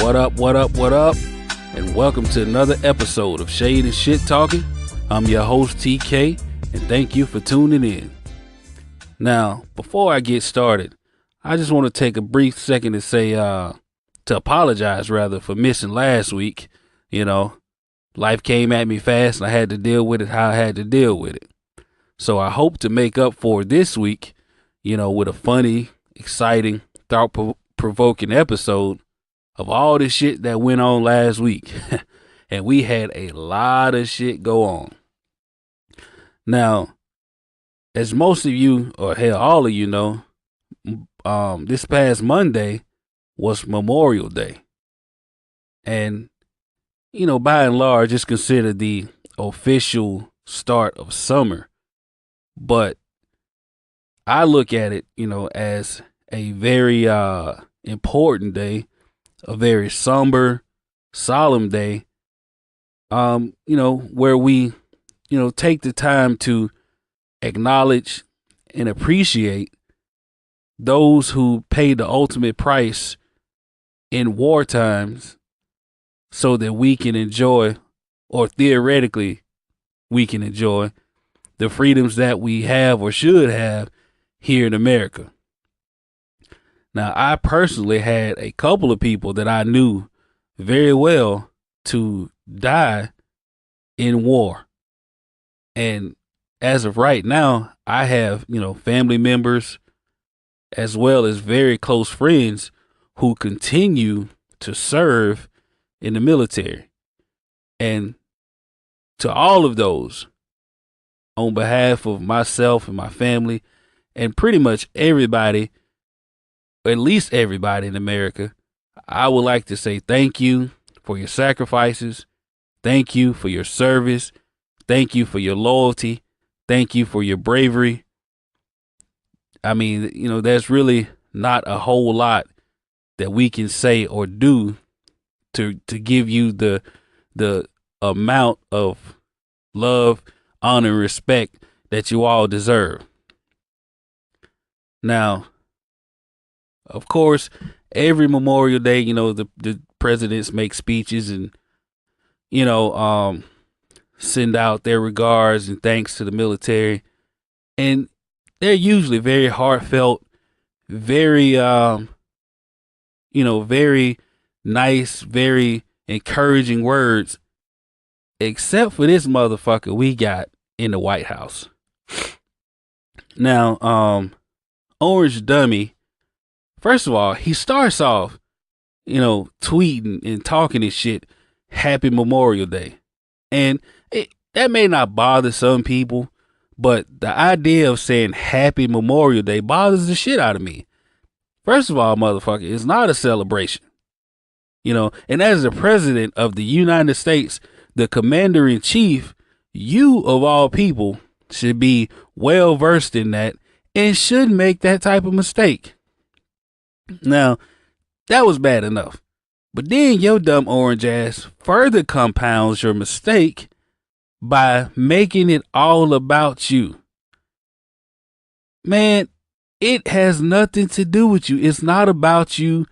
What up, what up, what up? And welcome to another episode of Shade and Shit Talking. I'm your host, TK, and thank you for tuning in. Now, before I get started, I just want to take a brief second to say, to apologize rather for missing last week. You know, life came at me fast and I had to deal with it how I had to deal with it. So I hope to make up for it this week, with a funny, exciting, thought-provoking episode of all the shit that went on last week. And we had a lot of shit go on. Now, as most of you, or hell, all of you know, this past Monday was Memorial Day. And, by and large, it's considered the official start of summer. But I look at it, as a very important day, a very somber, solemn day, where we, take the time to acknowledge and appreciate those who paid the ultimate price in war times so that we can enjoy, or theoretically we can enjoy, the freedoms that we have or should have here in America. Now, I personally had a couple of people that I knew very well to die in war. And as of right now, I have, family members as well as very close friends who continue to serve in the military. And to all of those, on behalf of myself and my family, and pretty much everybody, at least everybody in America, I would like to say thank you for your sacrifices. Thank you for your service. Thank you for your loyalty. Thank you for your bravery. I mean, there's really not a whole lot that we can say or do to give you the amount of love, honor, and respect that you all deserve. Now, of course, every Memorial Day, the presidents make speeches and, send out their regards and thanks to the military. And they're usually very heartfelt, very, very nice, very encouraging words, except for this motherfucker we got in the White House. Now, Orange Dummy, first of all, he starts off, tweeting and talking his shit, Happy Memorial Day. And that may not bother some people, but the idea of saying Happy Memorial Day bothers the shit out of me. First of all, motherfucker, it's not a celebration. And as the president of the United States, the commander in chief, you of all people should be well versed in that and shouldn't make that type of mistake. Now, that was bad enough. But then your dumb orange ass further compounds your mistake by making it all about you. Man, it has nothing to do with you. It's not about you.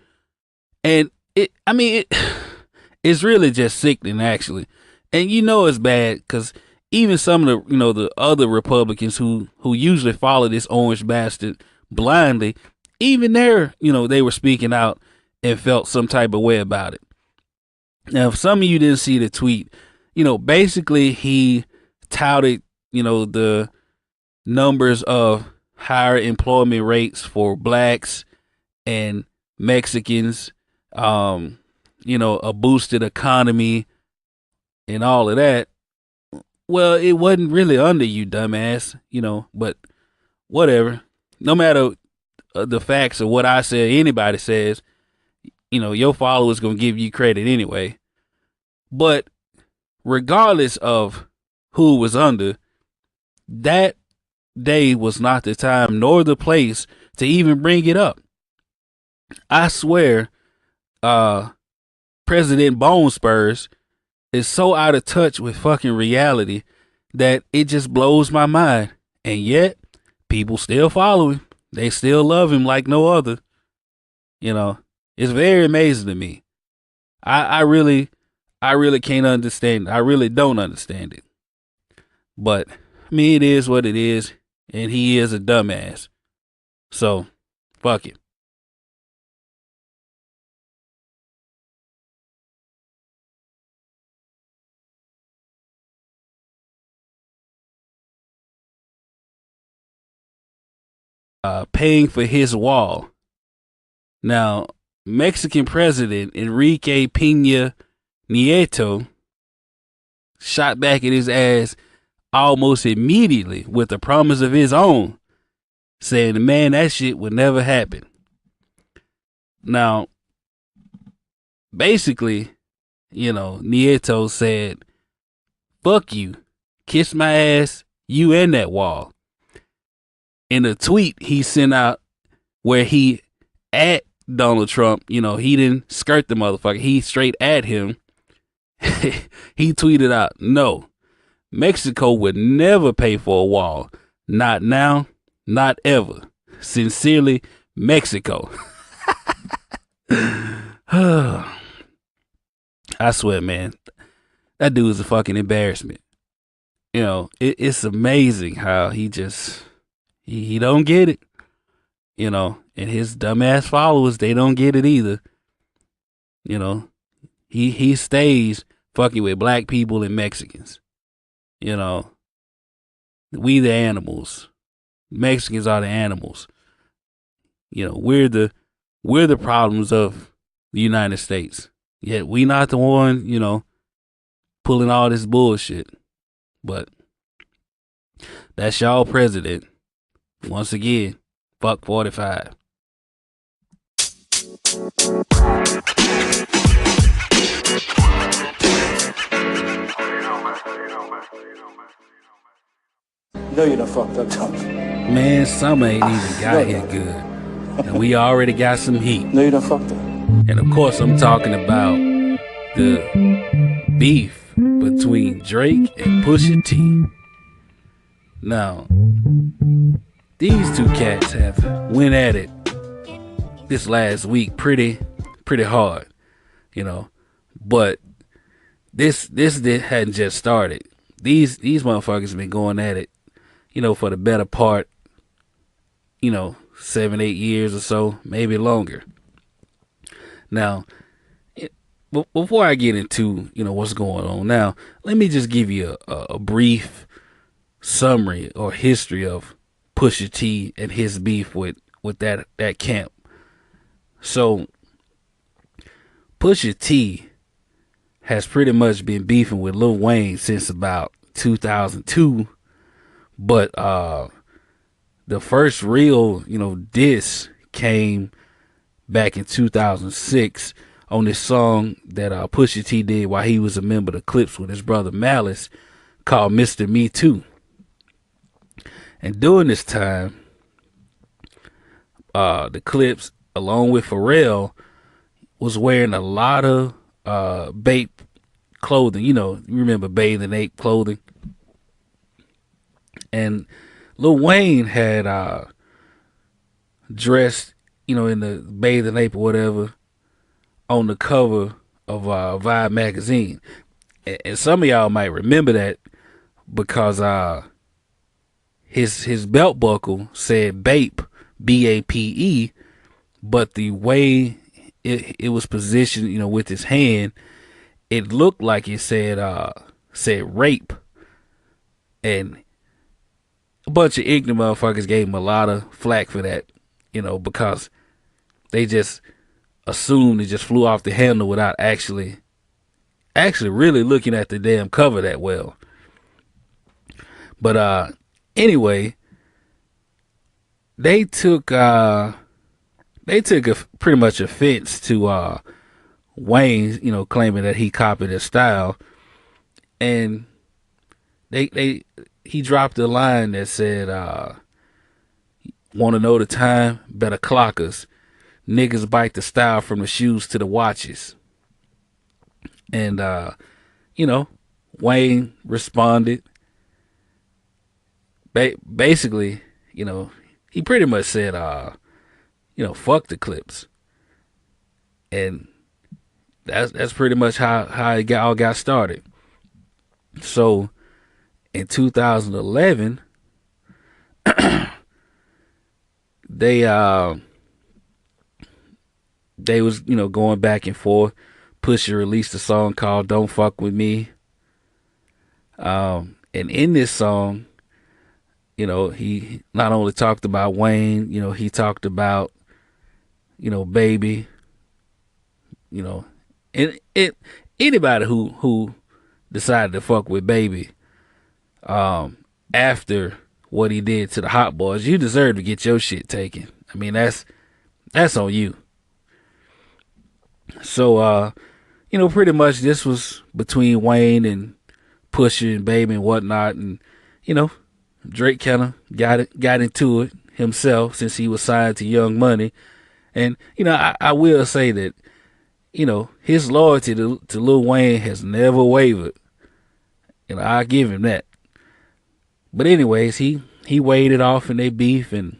And it's really just sickening, actually. And it's bad because even some of the, the other Republicans who usually follow this orange bastard blindly, even there, they were speaking out and felt some type of way about it. Now, if some of you didn't see the tweet, basically he touted, the numbers of higher employment rates for blacks and Mexicans, a boosted economy and all of that. Well, it wasn't really under you, dumbass, but whatever. No matter the facts of what I say, anybody says, your followers going to give you credit anyway. But regardless of who was under, that day was not the time nor the place to even bring it up. I swear, President Bone Spurs is so out of touch with fucking reality that it just blows my mind. And yet, people still follow him. They still love him like no other. It's very amazing to me. I really can't understand. I really don't understand it. But I mean, it is what it is, and he is a dumbass. So fuck it. Paying for his wall. Now, Mexican President Enrique Pena Nieto shot back at his ass almost immediately with a promise of his own, saying, man, that shit would never happen. Now, basically, Nieto said, fuck you, kiss my ass, you and that wall. In a tweet he sent out where he at Donald Trump, he didn't skirt the motherfucker. He straight at him. He tweeted out, no, Mexico would never pay for a wall. Not now, not ever. Sincerely, Mexico. I swear, man, that dude is a fucking embarrassment. It's amazing how he just, he don't get it. And his dumbass followers, they don't get it either. He stays fucking with black people and Mexicans. We the animals. Mexicans are the animals. We're the problems of the United States. Yet we not the one, pulling all this bullshit. But that's y'all president. Once again, fuck 45. No, you done fucked up, Tom. Man, summer ain't even got here good. And we already got some heat. No, you done fucked up. And of course, I'm talking about the beef between Drake and Pusha T. Now, these two cats have went at it this last week pretty hard, but this hadn't just started. These motherfuckers have been going at it, for the better part, 7-8 years or so, maybe longer. Now, before I get into what's going on now, let me just give you a brief summary or history of Pusha T and his beef with that camp. So Pusha T has pretty much been beefing with Lil Wayne since about 2002, but the first real diss came back in 2006 on this song that Pusha T did while he was a member of the Clips with his brother Malice, called Mr. Me Too. And during this time, the Clips, along with Pharrell, was wearing a lot of Bape clothing. You remember Bathing Ape clothing. And Lil Wayne had dressed, in the Bathing Ape or whatever, on the cover of Vibe magazine. And some of y'all might remember that because his belt buckle said Bape, Bape, but the way it was positioned, with his hand, it looked like it said rape. And a bunch of ignorant motherfuckers gave him a lot of flack for that, because they just assumed it just flew off the handle without actually really looking at the damn cover that well. But anyway, they took pretty much offense to Wayne, claiming that he copied his style, and he dropped a line that said, "Want to know the time? Better clock us. Niggas bite the style from the shoes to the watches." And Wayne responded. Basically, he pretty much said, fuck the Clips. And that's pretty much how it all got started. So in 2011, they they was going back and forth. Pusha released a song called "Don't Fuck with Me," and in this song, he not only talked about Wayne, he talked about Baby, and anybody who decided to fuck with Baby after what he did to the Hot Boys, you deserve to get your shit taken. I mean, that's on you. So pretty much this was between Wayne and Pusha and Baby and whatnot, and Drake kind of got into it himself since he was signed to Young Money, and I will say that his loyalty to Lil Wayne has never wavered. I give him that. But anyways, he waded off in their beef and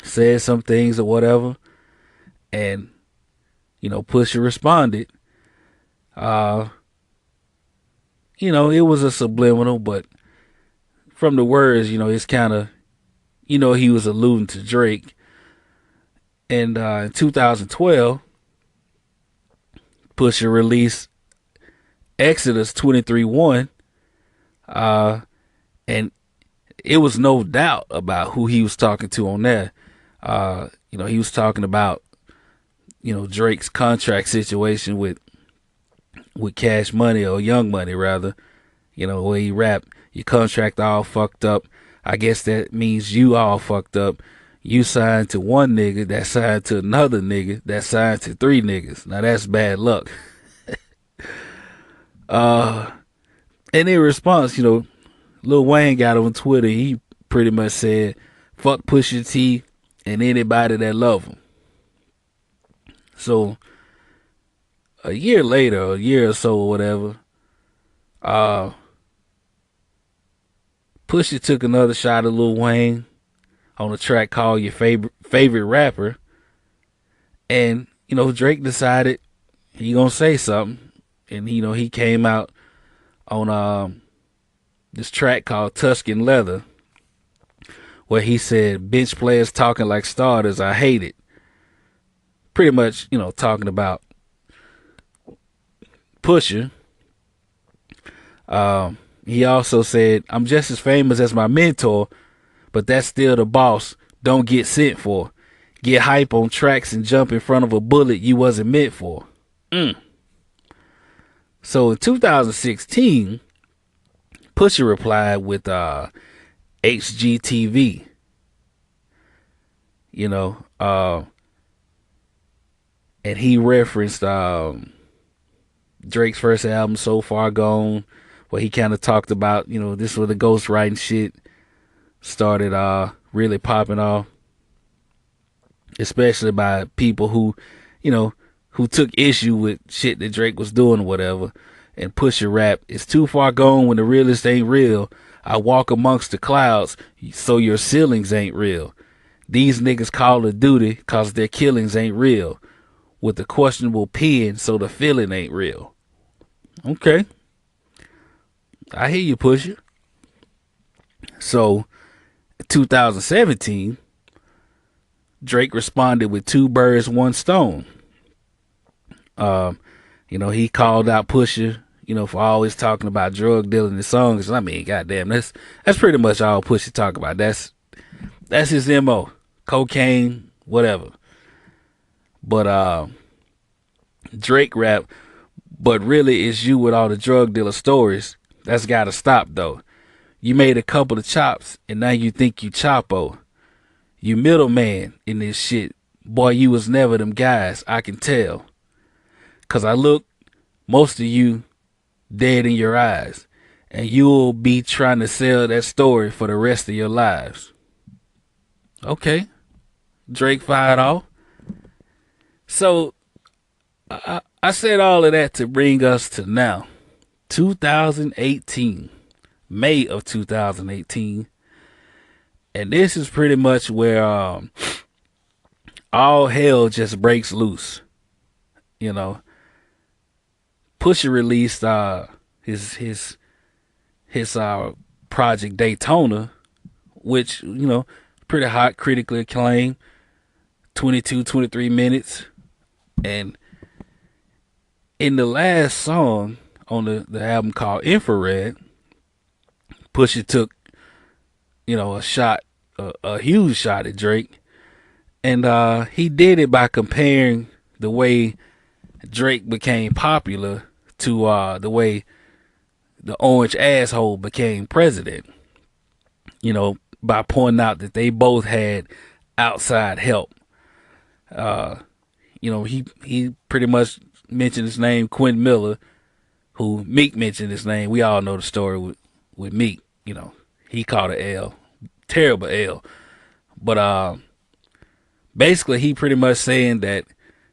said some things or whatever, and Pusha responded. It was a subliminal, but from the words, it's kind of, he was alluding to Drake. And in 2012, Pusha released Exodus 23:1, and it was no doubt about who he was talking to on there. He was talking about Drake's contract situation with Cash Money, or Young Money rather, where he rapped, "Your contract all fucked up. I guess that means you all fucked up. You signed to one nigga that signed to another nigga that signed to three niggas. Now that's bad luck." And in response, Lil Wayne got on Twitter. He pretty much said, "Fuck Pusha T and anybody that love him." So a year later, a year or so or whatever, Pusha took another shot at Lil Wayne on a track called "Your Favorite Rapper," and Drake decided he gonna say something, and he came out on this track called "Tuscan Leather," where he said, "Bench players talking like starters, I hate it." Pretty much, talking about Pusha. He also said, "I'm just as famous as my mentor, but that's still the boss. Don't get sent for. Get hype on tracks and jump in front of a bullet you wasn't meant for." So in 2016, Pusha replied with HGTV. And he referenced Drake's first album, "So Far Gone," where he kind of talked about, this was the ghostwriting shit started really popping off, especially by people who took issue with shit that Drake was doing or whatever. And Pusha rap, "It's too far gone when the realest ain't real. I walk amongst the clouds, so your ceilings ain't real. These niggas call of duty cause their killings ain't real. With the questionable pen, so the feeling ain't real." Okay. I hear you, Pusha. So, 2017, Drake responded with "Two birds, one stone." He called out Pusha, for always talking about drug dealing in songs. I mean, goddamn, that's pretty much all Pusha talk about. That's his MO. Cocaine, whatever. But Drake rap, "But really it's you with all the drug dealer stories. That's gotta stop though. You made a couple of chops and now you think you Chapo. You middleman in this shit. Boy, you was never them guys, I can tell. Cause I look most of you dead in your eyes. And you'll be trying to sell that story for the rest of your lives." Okay. Drake fired off. So I said all of that to bring us to now, 2018, May of 2018. And this is pretty much where all hell just breaks loose. Pusha released his project Daytona, which, you know, pretty hot, critically acclaimed, 22, 23 minutes. And in the last song on the album called Infrared, Pusha took, you know, a huge shot at Drake. And he did it by comparing the way Drake became popular to the way the orange asshole became president. You know, by pointing out that they both had outside help. You know, he pretty much mentioned his name, Quentin Miller, who Meek mentioned his name. We all know the story with Meek. You know, he caught an L, terrible L. But basically, he pretty much saying that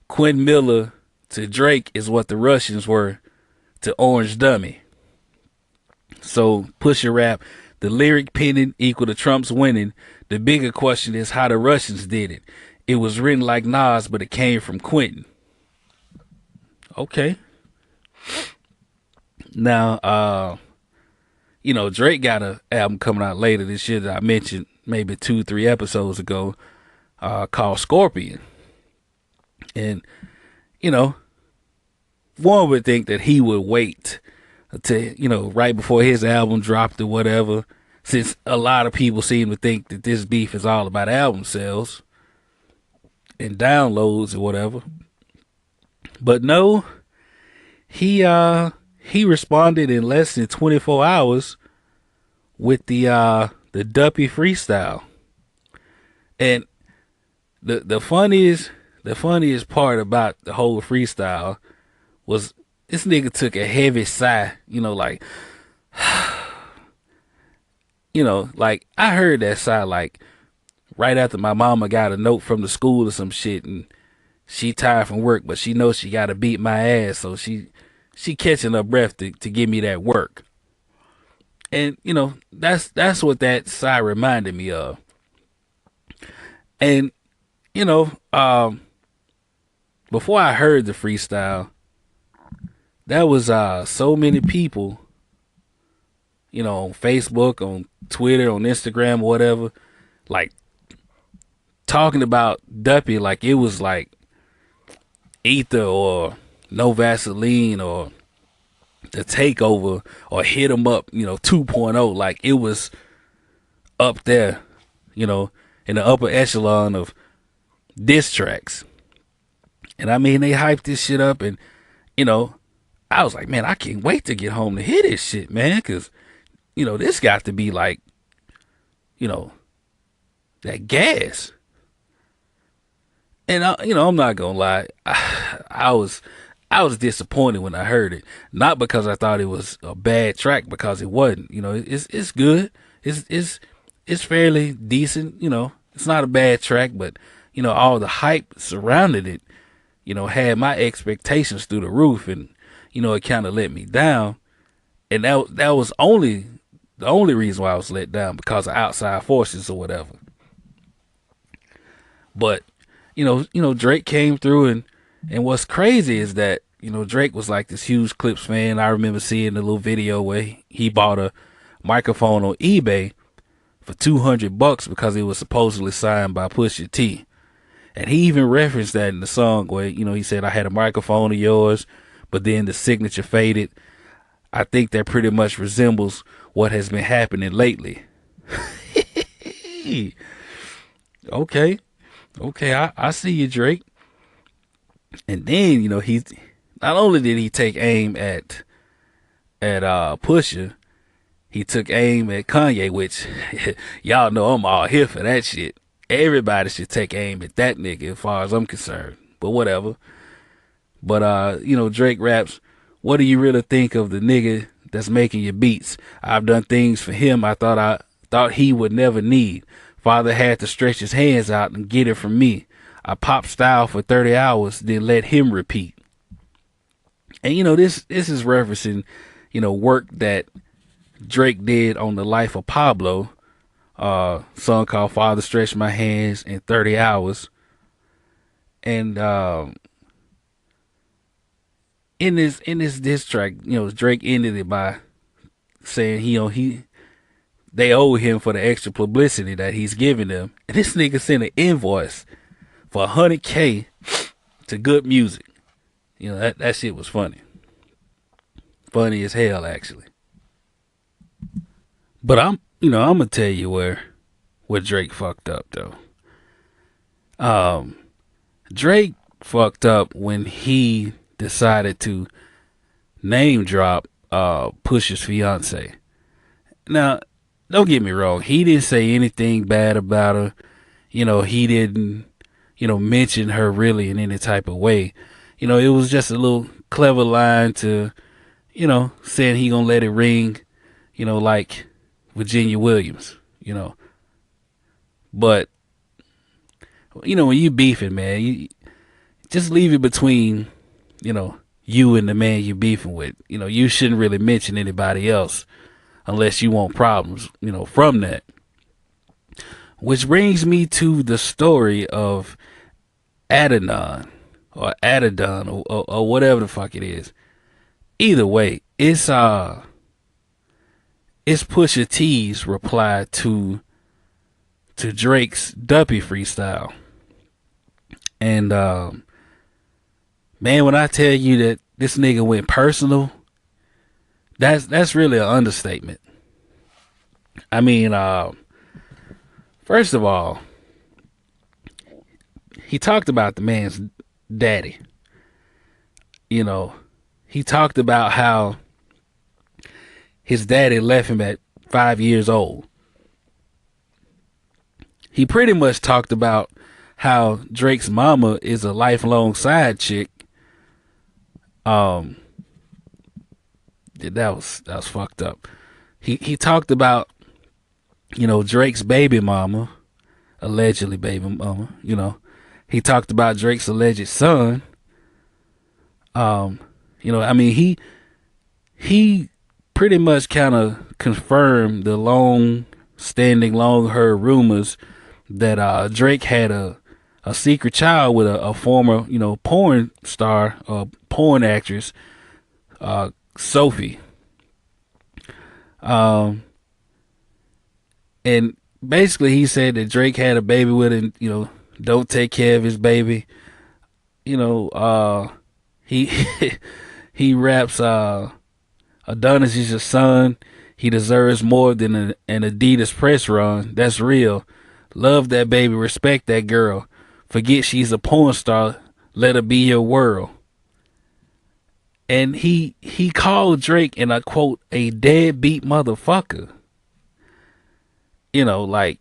Quentin Miller to Drake is what the Russians were to Orange Dummy. So Pusha rap, the lyric penning equal to Trump's winning. The bigger question is how the Russians did it. It was written like Nas, but it came from Quentin. Okay. Now, you know, Drake got an album coming out later this year that I mentioned maybe 2-3 episodes ago, called Scorpion. And, you know, one would think that he would wait to, you know, right before his album dropped or whatever, since a lot of people seem to think that this beef is all about album sales and downloads or whatever. But no, he responded in less than 24 hours with the Duppy freestyle. And the funniest part about the whole freestyle was this nigga took a heavy sigh, you know, like you know, like I heard that sigh like right after my mama got a note from the school or some shit, and she tired from work, but she knows she gotta beat my ass, so she catching her breath to give me that work. And you know, that's what that sigh reminded me of. And you know, before I heard the freestyle, there was so many people, you know, on Facebook, on Twitter, on Instagram, or whatever, like talking about Duppy like it was like Ether or No Vaseline or The Takeover or Hit 'Em Up, you know, 2.0. Like it was up there, you know, in the upper echelon of diss tracks. And I mean, they hyped this shit up, and you know, I was like, man, I can't wait to get home to hear this shit, man, because you know, this got to be like, you know, that gas. And you know, I'm not gonna lie, I was disappointed when I heard it. Not because I thought it was a bad track, because it wasn't. You know, it's good. It's fairly decent. You know, it's not a bad track, but you know, all the hype surrounding it, you know, had my expectations through the roof, and you know, it kind of let me down. And that was the only reason why I was let down, because of outside forces or whatever. But you know, Drake came through, and what's crazy is that, you know, Drake was like this huge Clips fan. I remember seeing the little video where he bought a microphone on eBay for $200 because it was supposedly signed by Pusha T. And he even referenced that in the song where, you know, he said, I had a microphone of yours, but then the signature faded. I think that pretty much resembles what has been happening lately. Okay. I see you, Drake. And then, you know, he not only did he take aim at Pusha, he took aim at Kanye, which y'all know I'm all here for that shit. Everybody should take aim at that nigga as far as I'm concerned. But whatever. But you know, Drake raps, what do you really think of the nigga that's making your beats? I've done things for him I thought he would never need. Father had to stretch his hands out and get it from me. I popped style for 30 hours, then let him repeat. And you know, this is referencing, you know, work that Drake did on the life of Pablo, song called Father Stretched My Hands in 30 Hours. And in this diss track, Drake ended it by saying they owe him for the extra publicity that he's giving them. And this nigga sent an invoice for 100K to Good Music. That shit was funny. Funny as hell, actually. But I'm gonna tell you where Drake fucked up though. Um, Drake fucked up when he decided to name drop Push's fiance. Now, don't get me wrong, he didn't say anything bad about her. He didn't, mention her really in any type of way. It was just a little clever line to, saying he gonna let it ring, like Virginia Williams, But, when you beefing, man, you just leave it between, you and the man you beefing with. You shouldn't really mention anybody else unless you want problems, from that. Which brings me to the story of Adidon or Adidon or whatever the fuck it is. Either way, it's Pusha T's reply to Drake's Duppy freestyle. And man, when I tell you that this nigga went personal, that's really an understatement. I mean, first of all, he talked about the man's daddy. He talked about how his daddy left him at 5 years old. He pretty much talked about how Drake's mama is a lifelong side chick. That was fucked up. He talked about, Drake's baby mama, allegedly baby mama, He talked about Drake's alleged son. He pretty much kind of confirmed the long heard rumors that Drake had a secret child with a former, porn star, porn actress, Sophie. And basically he said that Drake had a baby with him, don't take care of his baby. He he raps Adonis is your son. He deserves more than an Adidas press run. That's real. Love that baby. Respect that girl. Forget she's a porn star. Let her be your world. And he called Drake, and I quote, a deadbeat motherfucker. Like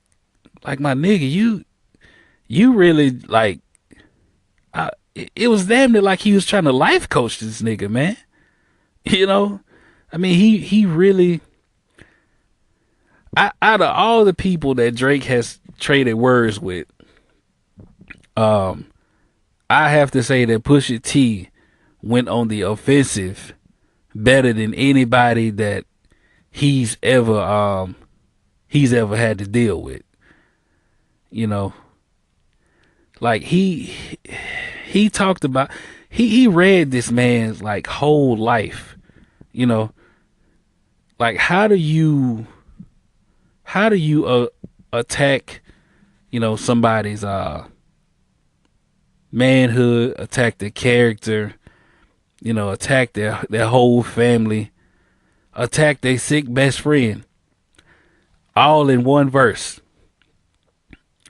my nigga, you really like. It was damn near like he was trying to life coach this nigga, man. I mean, he really. Out of all the people that Drake has traded words with, I have to say that Pusha T went on the offensive better than anybody that he's ever had to deal with. Like he talked about, he read this man's like whole life, like how do you attack, somebody's manhood, attack their character, attack their whole family, attack their sick best friend, all in one verse,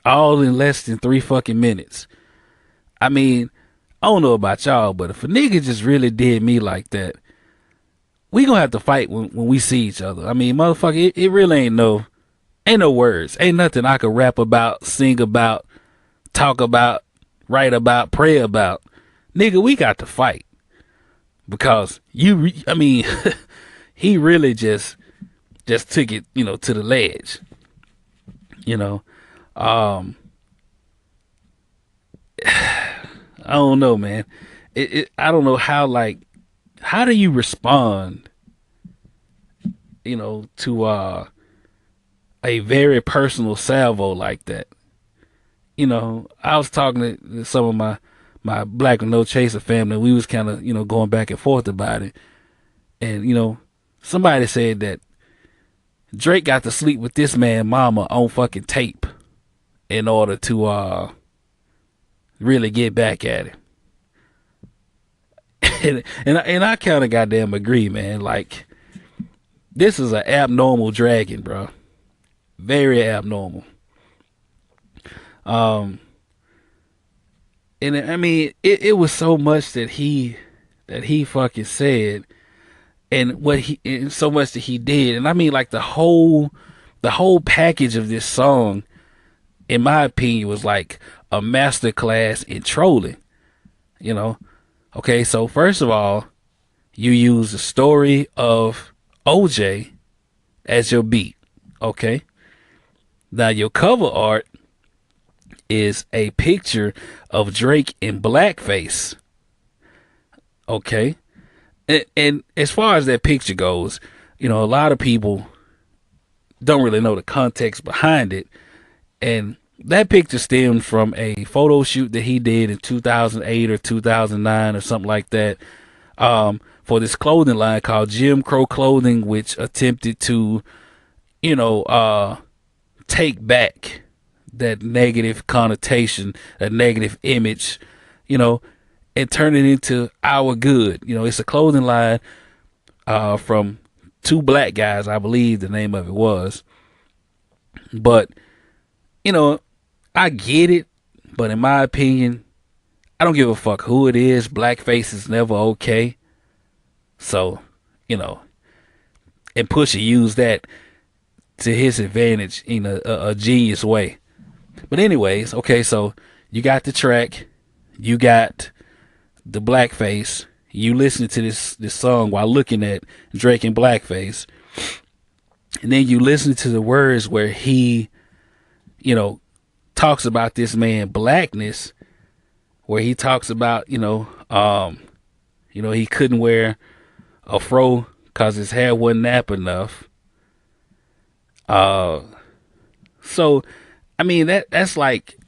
all in less than 3 fucking minutes. I mean, I don't know about y'all, but if a nigga just really did me like that, we gonna have to fight when we see each other. I mean, motherfucker, it really ain't no words. Ain't nothing I could rap about, sing about, talk about, write about, pray about. Nigga, we got to fight. Because he really just took it, to the ledge. I don't know, man. I don't know how do you respond, to a very personal salvo like that. I was talking to some of my Black with No Chaser family, we was kind of, going back and forth about it. And, somebody said that Drake got to sleep with this man mama on fucking tape in order to really get back at him. and I kind of goddamn agree, man. Like, this is an abnormal dragon, bro. Very abnormal. And I mean, it was so much that he fucking said, and so much that he did, and I mean, like the whole package of this song, in my opinion, was like a masterclass in trolling. Okay, so first of all, you use the story of OJ as your beat. Okay, now your cover art is a picture of Drake in blackface. Okay, and as far as that picture goes, a lot of people don't really know the context behind it, and that picture stemmed from a photo shoot that he did in 2008 or 2009 or something like that, for this clothing line called Jim Crow Clothing, which attempted to, take back that negative connotation, that negative image, and turn it into our good. It's a clothing line from two black guys, I believe the name of it was. But, I get it, but in my opinion, I don't give a fuck who it is. Blackface is never okay. So, and Pusha used that to his advantage in a genius way. But anyways, okay, so you got the track, you got the blackface, you listen to this song while looking at Drake in blackface, and then you listen to the words where he, talks about this man blackness, where he talks about, he couldn't wear a fro because his hair wasn't nap enough. So I mean that's like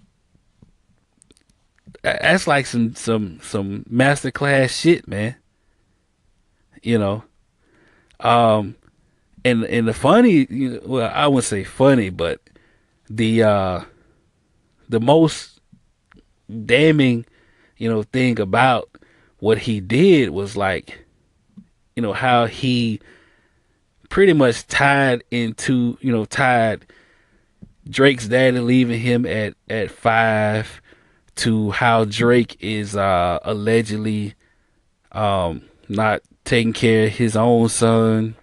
some masterclass shit, man. And the funny, well, I wouldn't say funny, but the most damning, thing about what he did was like, how he pretty much tied Drake's daddy leaving him at 5 to how Drake is allegedly not taking care of his own son.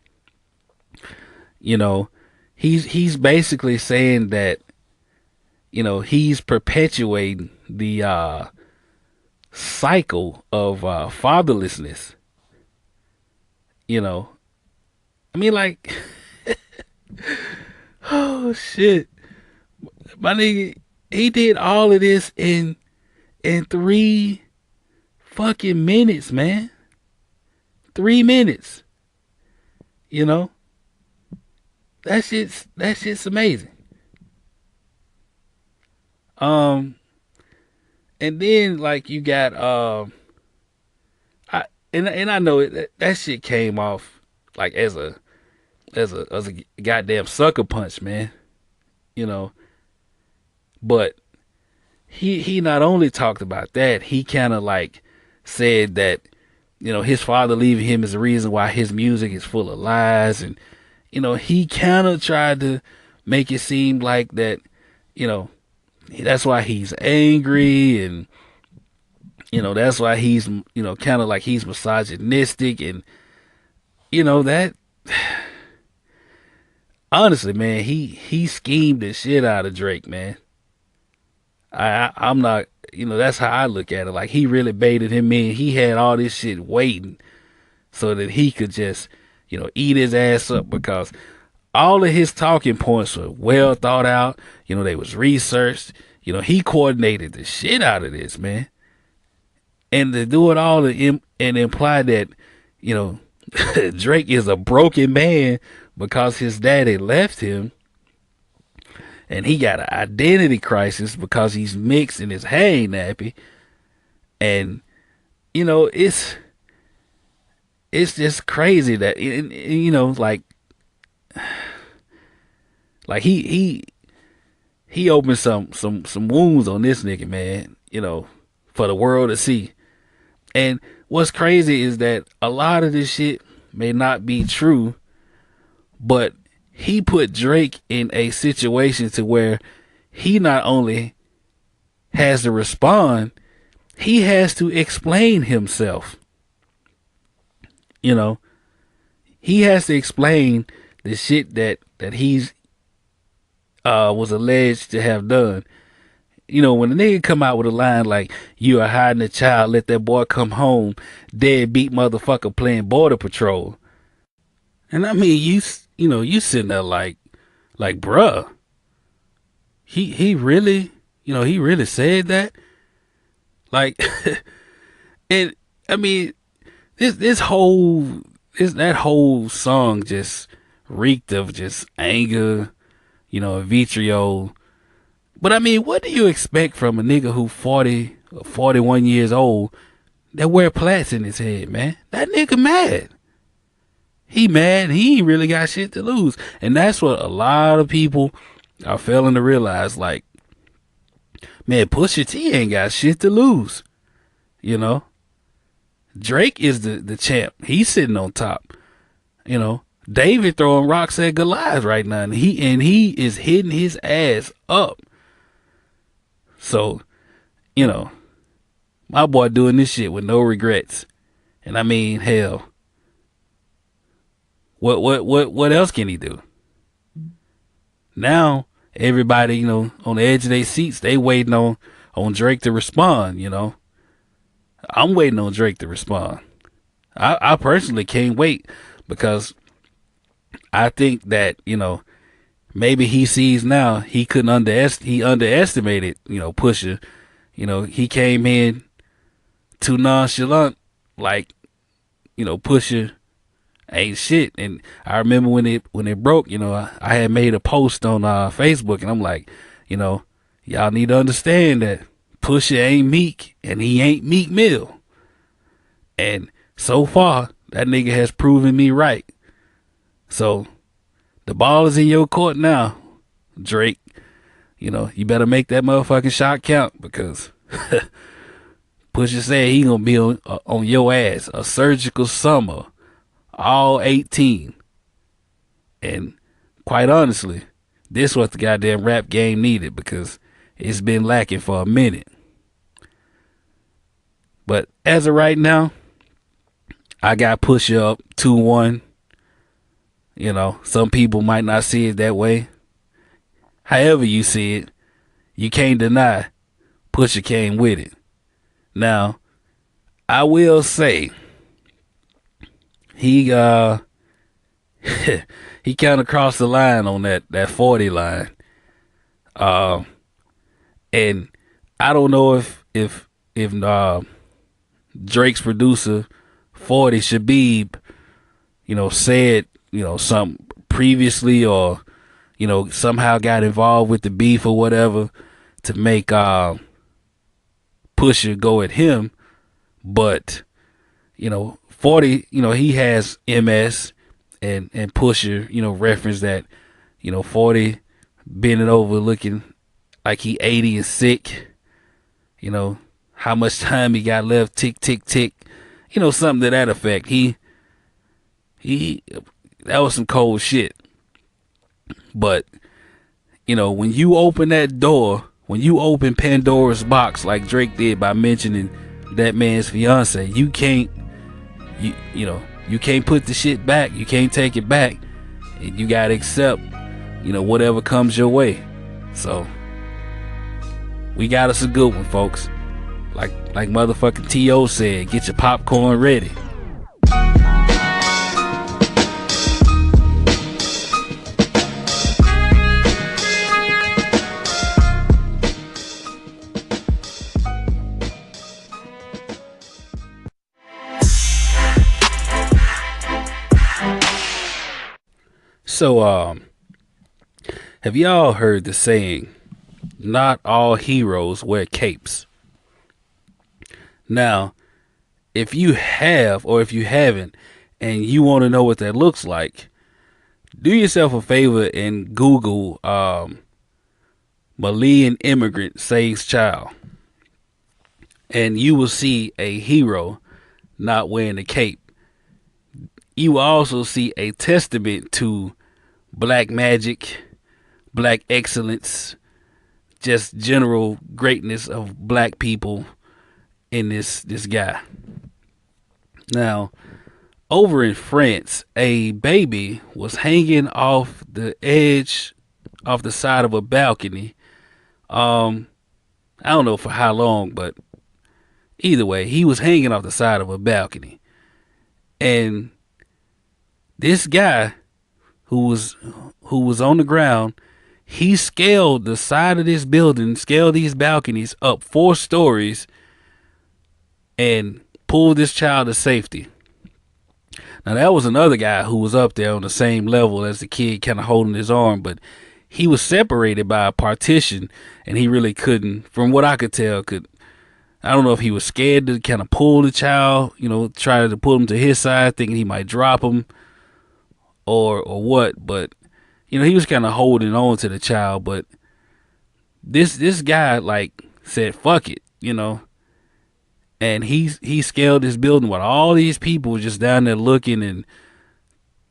He's basically saying that he's perpetuating the cycle of fatherlessness. I mean, like, oh shit, my nigga, he did all of this in 3 fucking minutes, man. 3 minutes. That shit's amazing. And then like you got I know that shit came off like as a goddamn sucker punch, man. But he not only talked about that, he kind of like said that his father leaving him is the reason why his music is full of lies, and he kind of tried to make it seem like that that's why he's angry, and that's why he's kind of like he's misogynistic, and that honestly, man, he schemed the shit out of Drake, man. I'm not, that's how I look at it. Like, he really baited him in. He had all this shit waiting so that he could just, eat his ass up, because all of his talking points were well thought out. They was researched. He coordinated the shit out of this, man. And to do it all and imply that, Drake is a broken man because his daddy left him, and he got an identity crisis because he's mixed and his hair ain't nappy. And it's just crazy that like he opened some wounds on this nigga, man, for the world to see. And what's crazy is that a lot of this shit may not be true, but he put Drake in a situation to where he not only has to respond, he has to explain himself. He has to explain the shit that he's was alleged to have done. When the nigga come out with a line like, "You are hiding a child, let that boy come home, deadbeat motherfucker playing border patrol." And I mean, you sitting there like bruh, he really, he really said that? Like, and I mean, that whole song just reeked of just anger, vitriol. But I mean, what do you expect from a nigga who 40 or 41 years old that wear plaits in his head, man? That nigga mad. He mad. He ain't really got shit to lose. And that's what a lot of people are failing to realize. Like, man, Pusha T ain't got shit to lose. Drake is the champ. He's sitting on top. David throwing rocks at Goliath right now, and he is hitting his ass up. So, my boy doing this shit with no regrets. And I mean, hell, what else can he do? Now everybody, on the edge of their seats, they waiting on Drake to respond. I'm waiting on Drake to respond. I personally can't wait, because I think that, maybe he sees now he he underestimated, Pusha. He came in too nonchalant, like, Pusha ain't shit. And I remember when it broke, I had made a post on Facebook, and I'm like, y'all need to understand that Pusha ain't Meek, and he ain't Meek Mill. And so far, that nigga has proven me right. So the ball is in your court now, Drake. You better make that motherfucking shot count, because Pusha said he gonna be on your ass a surgical summer, all 18. And quite honestly, this was the goddamn rap game needed, because it's been lacking for a minute. But as of right now, I got Pusha up 2-1. Some people might not see it that way. However you see it, you can't deny Pusha came with it. Now, I will say, he he kind of crossed the line on that 40 line. And I don't know if Drake's producer 40 Shabib, said, something previously, or, somehow got involved with the beef or whatever to make Pusha go at him. But, 40, he has MS, and Pusha, referenced that, 40 bending over looking like he 80 and sick. How much time he got left, tick, tick, tick. Something to that effect. That was some cold shit. But, when you open that door, when you open Pandora's box like Drake did by mentioning that man's fiance, you can't put the shit back. You can't take it back. And you gotta accept, whatever comes your way. So, we got us a good one, folks. Like motherfucking T.O. said, get your popcorn ready. So, have y'all heard the saying, not all heroes wear capes? Now, if you have or if you haven't and you want to know what that looks like, do yourself a favor and Google Malian immigrant saves child. And you will see a hero not wearing a cape. You will also see a testament to black magic, black excellence, just general greatness of black people in this guy. Now, over in France, a baby was hanging off the edge, off the side of a balcony. I don't know for how long, but either way, he was hanging off the side of a balcony. And this guy who was on the ground, he scaled the side of this building, scaled these balconies up 4 stories and pulled this child to safety. Now that was another guy who was up there on the same level as the kid, kind of holding his arm, but he was separated by a partition and he really couldn't, from what I could tell, I don't know if he was scared to kind of pull the child, try to pull him to his side, thinking he might drop him or what, but he was kind of holding on to the child. But this guy like said fuck it, and he scaled this building while all these people were just down there looking and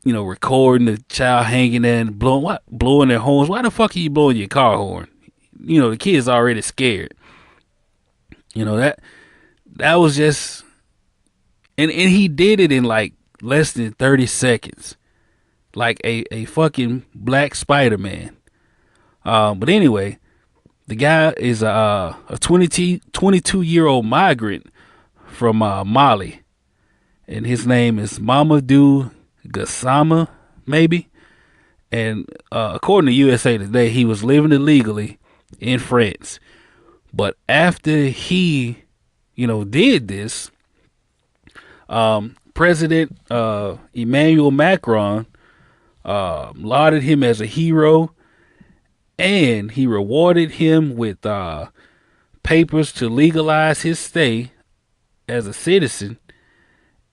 recording the child hanging there and blowing their horns. Why the fuck are you blowing your car horn? The kid's already scared. That was just, and he did it in like less than 30 seconds, like a fucking black Spider-Man. But anyway, the guy is a 22-year-old migrant from Mali, and his name is Mamadou Gassama, maybe. And according to USA Today, he was living illegally in France. But after he, did this, President Emmanuel Macron lauded him as a hero, and he rewarded him with papers to legalize his stay as a citizen.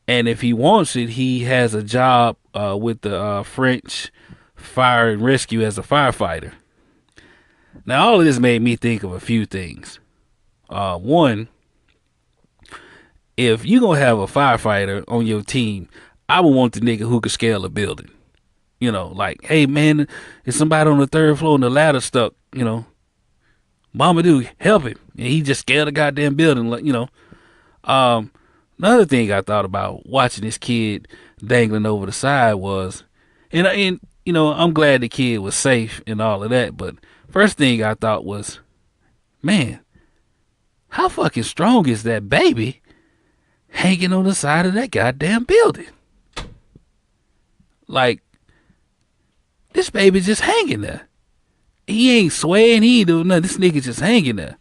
And if he wants it, he has a job with the French Fire and Rescue as a firefighter. Now, all of this made me think of a few things. One, if you're going to have a firefighter on your team, I would want the nigga who could scale a building. Like, hey, man, there's somebody on the 3rd floor and the ladder stuck, Mama dude, help him. And he just scaled the goddamn building, Another thing I thought about watching this kid dangling over the side was, and I'm glad the kid was safe and all of that, but first thing I thought was, man, how fucking strong is that baby hanging on the side of that goddamn building? Like, this baby just hanging there. He ain't swaying, he ain't doing nothing. This nigga just hanging there.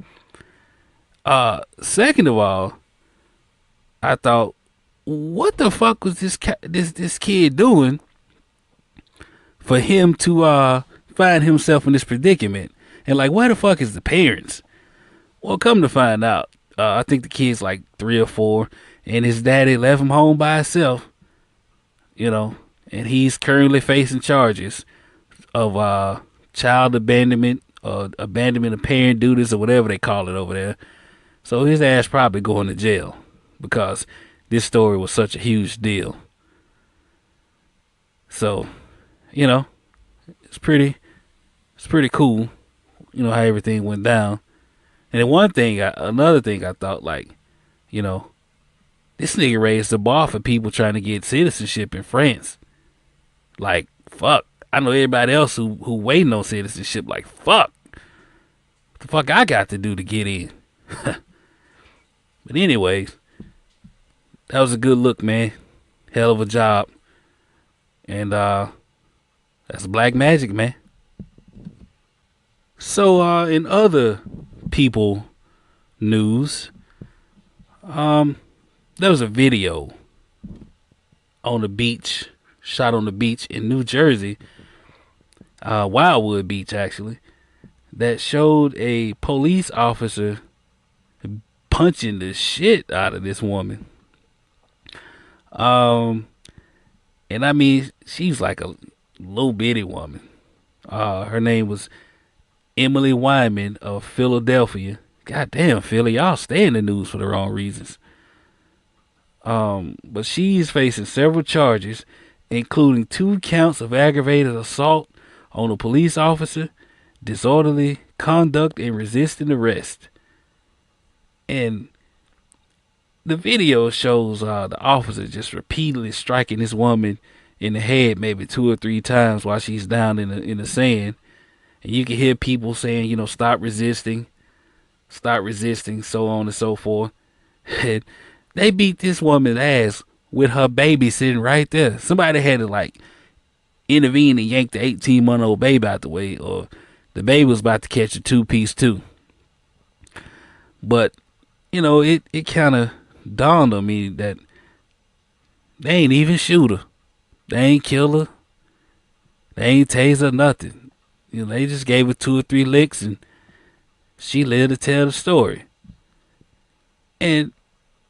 Second of all, I thought, what the fuck was this kid doing for him to find himself in this predicament? And like, where the fuck is the parents? Well, come to find out, I think the kid's like 3 or 4, and his daddy left him home by himself, and he's currently facing charges of child abandonment or abandonment of parent duties or whatever they call it over there. So his ass probably going to jail because this story was such a huge deal. So, it's pretty cool, how everything went down. And then another thing I thought, like, this nigga raised the bar for people trying to get citizenship in France. Like, fuck. I know everybody else who waiting on citizenship, like, fuck. What the fuck I got to do to get in? But anyways, that was a good look, man. Hell of a job. And that's black magic, man. So in other people news, there was a video on the beach, shot on the beach in New Jersey, Wildwood Beach actually, that showed a police officer punching the shit out of this woman. And I mean, she's like a little bitty woman. Her name was Emily Wyman of Philadelphia. Goddamn, Philly, y'all stay in the news for the wrong reasons. But she's facing several charges, including 2 counts of aggravated assault on a police officer, disorderly conduct, and resisting arrest. And the video shows the officer just repeatedly striking this woman in the head maybe 2 or 3 times while she's down in the sand. And you can hear people saying, you know, stop resisting, so on and so forth. And they beat this woman's ass with her baby sitting right there. Somebody had to like intervene and yank the 18-month-old baby out the way, or the baby was about to catch a 2-piece too. But, you know, it kind of dawned on me that they ain't even shoot her. They ain't kill her. They ain't tase her, nothing. You know, they just gave her 2 or 3 licks and she lived to tell the story. And,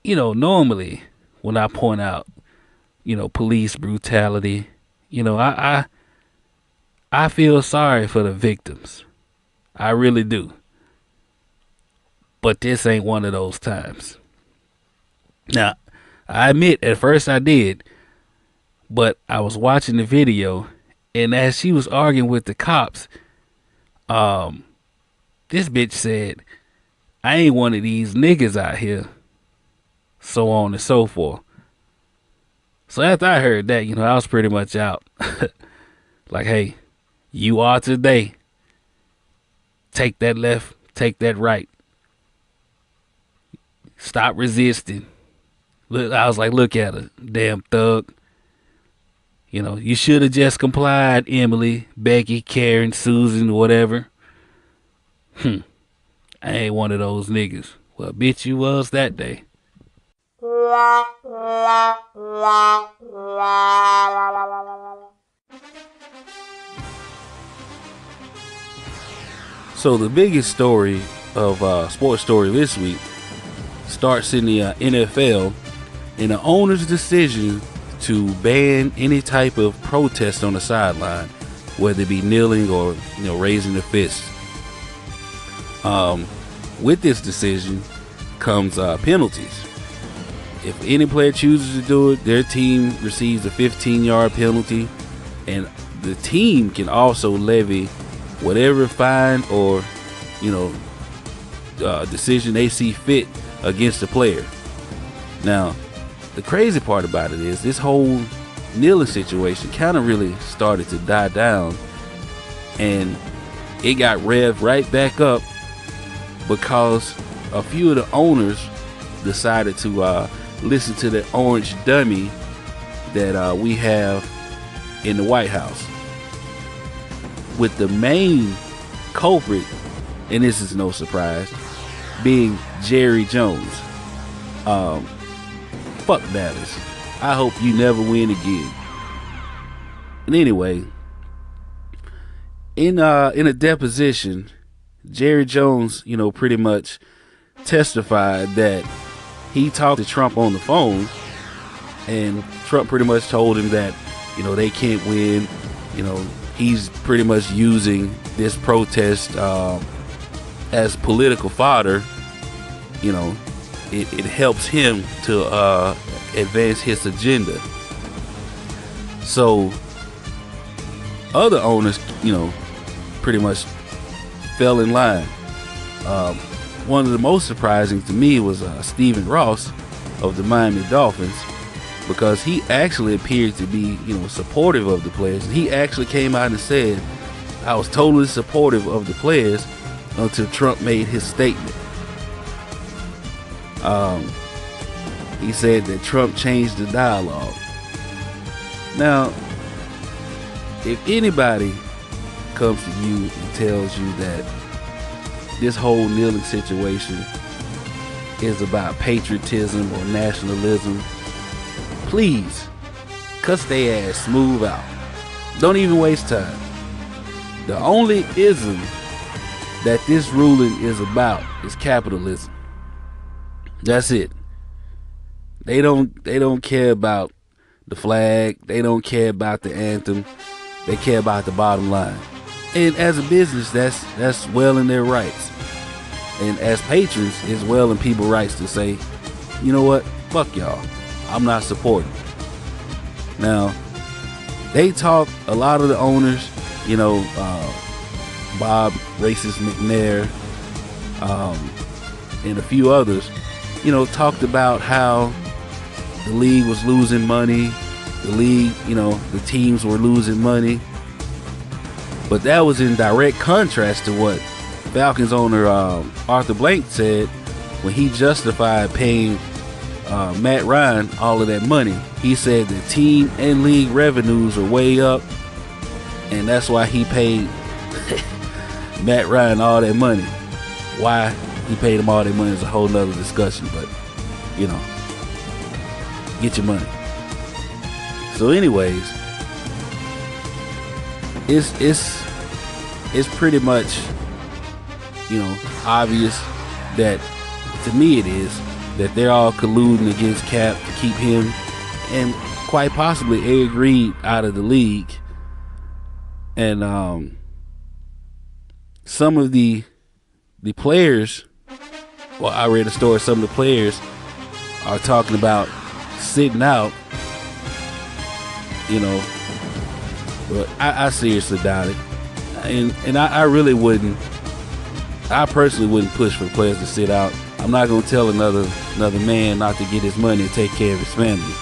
you know, normally when I point out, you know, police brutality, you know, I feel sorry for the victims. I really do. But this ain't one of those times. Now, I admit at first I did, but I was watching the video, and as she was arguing with the cops, this bitch said, I ain't one of these niggas out here, so on and so forth. So after I heard that, you know, I was pretty much out. Like, hey, you are today. Take that left, take that right. Stop resisting. Look, I was like, look at her, damn thug. You know, you should have just complied, Emily, Becky, Karen, Susan, whatever. I ain't one of those niggas. Well, bitch, you was that day. So the biggest story of sports story this week starts in the NFL in the owner's decision to ban any type of protest on the sideline, whether it be kneeling or, you know, raising the fist. With this decision comes penalties. If any player chooses to do it, their team receives a 15-yard penalty, and the team can also levy whatever fine or, you know, decision they see fit against the player. Now, the crazy part about it is this whole kneeling situation kind of really started to die down, and it got revved right back up because a few of the owners decided to listen to the orange dummy that we have in the White House, with the main culprit, and this is no surprise, being Jerry Jones. Fuck Dallas. I hope you never win again. And anyway, in a deposition, Jerry Jones, you know, pretty much testified that he talked to Trump on the phone, and Trump pretty much told him that, you know, they can't win. You know, he's pretty much using this protest as political fodder. You know, it helps him to advance his agenda. So other owners, you know, pretty much fell in line. One of the most surprising to me was Stephen Ross of the Miami Dolphins, because he actually appeared to be, you know, supportive of the players. He actually came out and said, I was totally supportive of the players until Trump made his statement. He said that Trump changed the dialogue. Now, if anybody comes to you and tells you that this whole kneeling situation is about patriotism or nationalism, please cuss their ass smooth out. Don't even waste time. The only ism that this ruling is about is capitalism. That's it. They don't care about the flag. They don't care about the anthem. They care about the bottom line. And as a business, that's well in their rights. And as patrons, it's well in people's rights to say, you know what, fuck y'all, I'm not supporting. Now, they talk, a lot of the owners, Bob Racist McNair, and a few others, talked about how the league was losing money. The league, the teams were losing money. But that was in direct contrast to what Falcons owner Arthur Blank said when he justified paying Matt Ryan all of that money. He said the team and league revenues are way up, and that's why he paid Matt Ryan all that money. Why he paid him all that money is a whole nother discussion, but get your money. So anyways, it's pretty much obvious that, to me it is, that they're all colluding against Cap to keep him and quite possibly Eric Reid out of the league. And some of the players, well, I read a story, some of the players are talking about sitting out, but I seriously doubt it. And I really wouldn't, I personally wouldn't push for players to sit out. I'm not going to tell another man not to get his money and take care of his family.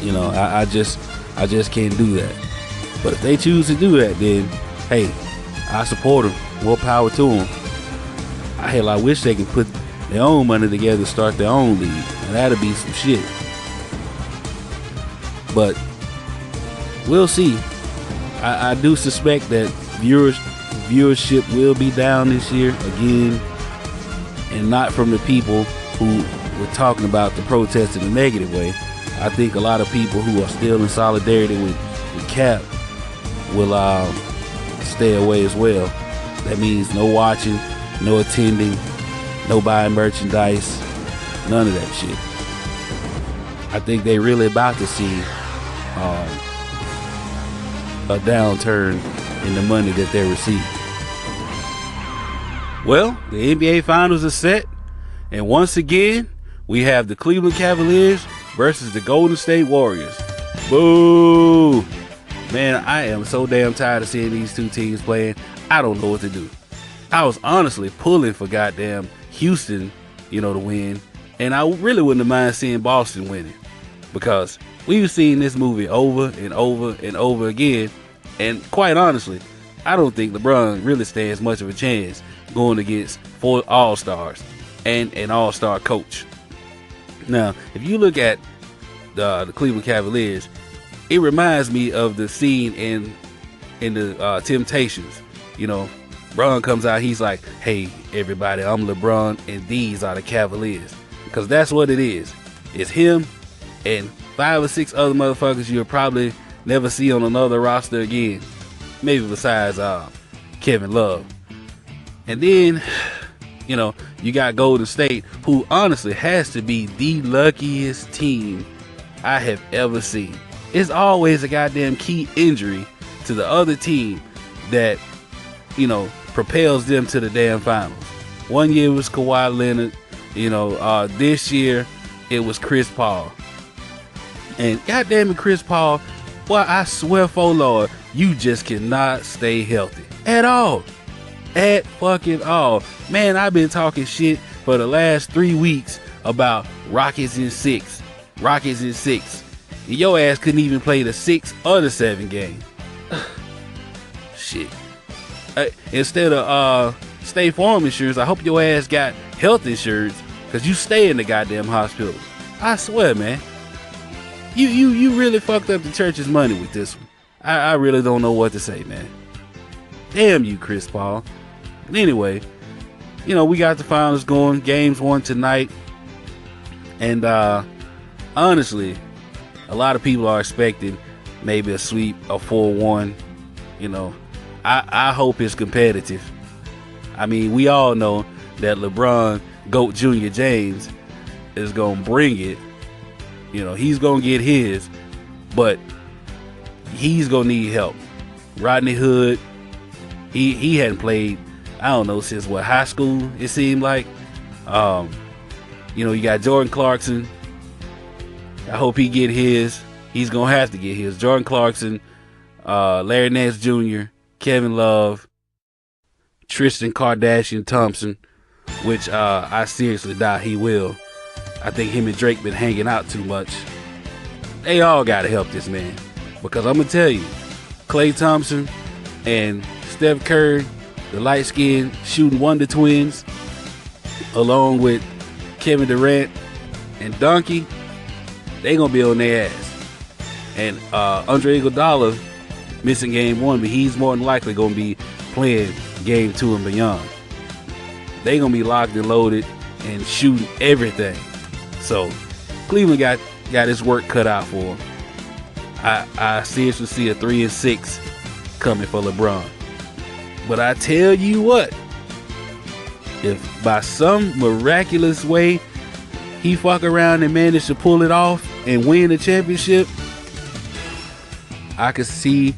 I just can't do that. But if they choose to do that, then hey, I support them. More power to them. Hell, I wish they could put their own money together to start their own league. And that'd be some shit. But we'll see. I do suspect that viewership will be down this year again, and not from the people who were talking about the protest in a negative way. I think a lot of people who are still in solidarity with Cap will stay away as well. That means no watching, no attending, no buying merchandise, none of that shit. I think they really about to see a downturn in the money that they receive. Well, the NBA Finals are set, and once again, we have the Cleveland Cavaliers versus the Golden State Warriors. Boo! Man, I am so damn tired of seeing these two teams playing. I don't know what to do. I was honestly pulling for goddamn Houston, to win, and I really wouldn't have mind seeing Boston winning, because we've seen this movie over and over and over again, and quite honestly, I don't think LeBron really stands much of a chance going against 4 All-Stars and an All-Star coach. Now, if you look at the Cleveland Cavaliers, it reminds me of the scene in the Temptations. LeBron comes out, he's like, hey, everybody, I'm LeBron, and these are the Cavaliers. Because that's what it is. It's him and 5 or 6 other motherfuckers you'll probably never see on another roster again. Maybe besides Kevin Love. And then, you got Golden State, who honestly has to be the luckiest team I have ever seen. It's always a goddamn key injury to the other team that, propels them to the damn finals. One year it was Kawhi Leonard. This year it was Chris Paul. And goddamn it, Chris Paul, boy, I swear for Lord, you just cannot stay healthy at all. At fucking all. Man, I've been talking shit for the last 3 weeks about Rockets in 6. Rockets in 6. And your ass couldn't even play the 6 or the 7 game. Shit. Instead of State Farm insurance, I hope your ass got health insurance, because you stay in the goddamn hospital. I swear, man. You really fucked up the church's money with this one. I really don't know what to say, man. Damn you, Chris Paul. Anyway, we got the finals going. Games 1 tonight. And honestly, a lot of people are expecting maybe a sweep, a 4-1. I hope it's competitive. I mean, we all know that LeBron GOAT Junior James is gonna bring it. You know, he's gonna get his, but he's gonna need help. Rodney Hood, he hadn't played, I don't know, since what, high school, it seemed like. You know, you got Jordan Clarkson. I hope he get his. He's gonna have to get his. Jordan Clarkson, Larry Nance Jr., Kevin Love, Tristan Kardashian Thompson, which I seriously doubt he will. I think him and Drake been hanging out too much. They all gotta help this man, because I'm gonna tell you, Klay Thompson and Steph Curry, the light-skinned shooting wonder twins, along with Kevin Durant and Donkey, they gonna be on their ass. And Andre Iguodala missing game 1, but he's more than likely gonna be playing game 2 and beyond. They gonna be locked and loaded and shooting everything. So Cleveland got his work cut out for him. I seriously see a 3-6 coming for LeBron. But I tell you what, if by some miraculous way he fuck around and manage to pull it off and win the championship, I could see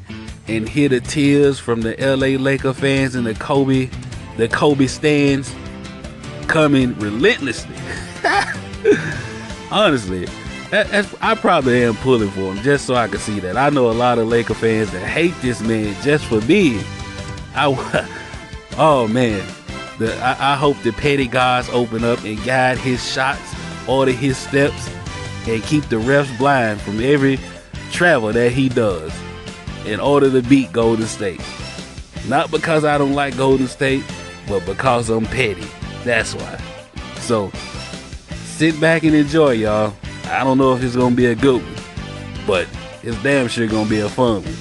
and hear the tears from the LA Laker fans and the Kobe stands coming relentlessly. Honestly, I probably am pulling for him just so I can see that. I know a lot of Laker fans that hate this man just for being. Oh man, I hope the petty gods open up and guide his shots, order his steps, and keep the refs blind from every travel that he does in order to beat Golden State. Not because I don't like Golden State, but because I'm petty. That's why. So sit back and enjoy, y'all. I don't know if it's gonna be a good one, but it's damn sure gonna be a fun one.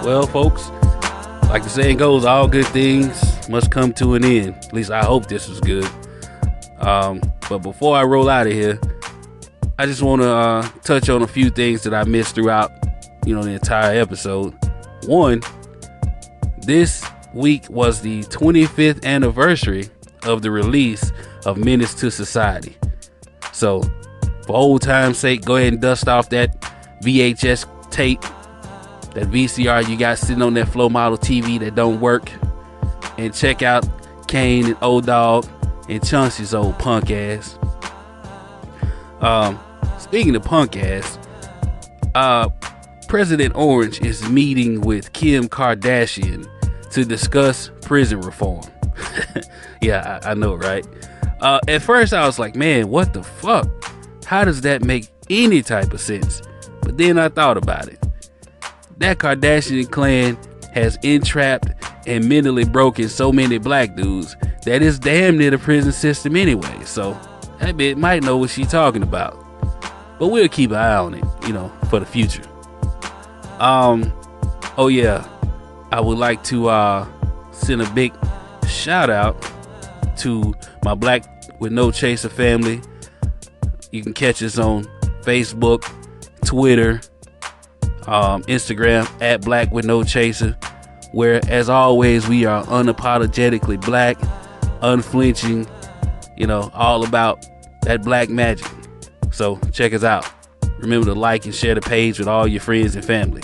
Well, folks, like the saying goes, all good things must come to an end. At least I hope this was good. But before I roll out of here, I just want to touch on a few things that I missed throughout, the entire episode. One, this week was the 25th anniversary of the release of Menace to Society. So, for old time's sake, go ahead and dust off that VHS tape, that VCR you got sitting on that flow model TV that don't work, and check out Kane and O-Dog and Chauncey's old punk ass. Speaking of punk ass, President Orange is meeting with Kim Kardashian to discuss prison reform. Yeah, I know, right? At first I was like, man, what the fuck? How does that make any type of sense? But then I thought about it. That Kardashian clan has entrapped and mentally broken so many black dudes that it's damn near the prison system anyway. So that bit might know what she's talking about. But we'll keep an eye on it, for the future. Oh yeah, I would like to send a big shout out to my Black with No Chaser family. You can catch us on Facebook, Twitter, Instagram at Black with No Chaser, where as always we are unapologetically black, unflinching, all about that black magic. So check us out. Remember to like and share the page with all your friends and family.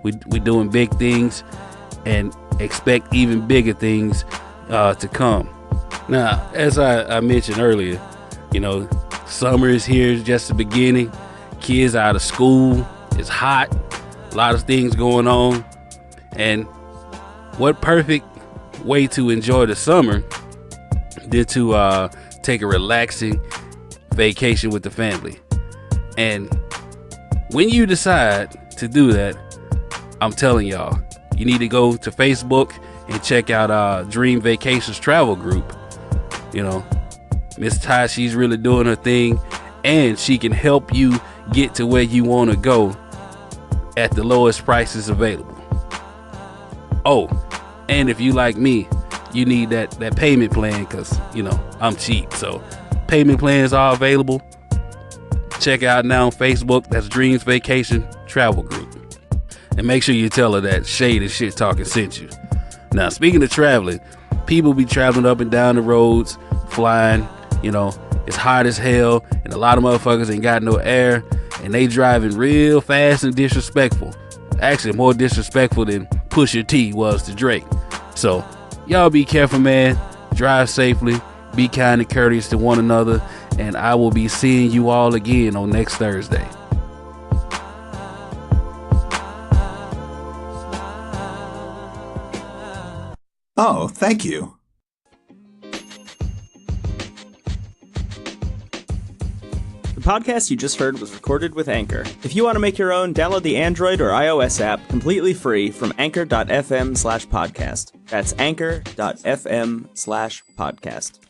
We're doing big things and expect even bigger things to come. Now, as I mentioned earlier, summer is here, just the beginning. Kids out of school, it's hot, a lot of things going on. And what perfect way to enjoy the summer than to take a relaxing vacation with the family. And when you decide to do that, I'm telling y'all, you need to go to Facebook and check out Dream Vacations Travel Group. You know, Miss Ty, she's really doing her thing, and she can help you get to where you want to go at the lowest prices available. Oh, and if you like me, you need that payment plan, because, you know, I'm cheap. So payment plans are available. Check out now on Facebook. That's Dreams Vacation Travel Group. And make sure you tell her that Shade and Shit Talking sent you. Now, speaking of traveling, people be traveling up and down the roads, flying. You know, it's hot as hell, and a lot of motherfuckers ain't got no air, and they driving real fast and disrespectful. Actually, more disrespectful than Pusha T was to Drake. So, y'all be careful, man. Drive safely. Be kind and courteous to one another. And I will be seeing you all again on next Thursday. Oh, thank you. The podcast you just heard was recorded with Anchor. If you want to make your own, download the Android or iOS app completely free from anchor.fm/podcast. That's anchor.fm/podcast.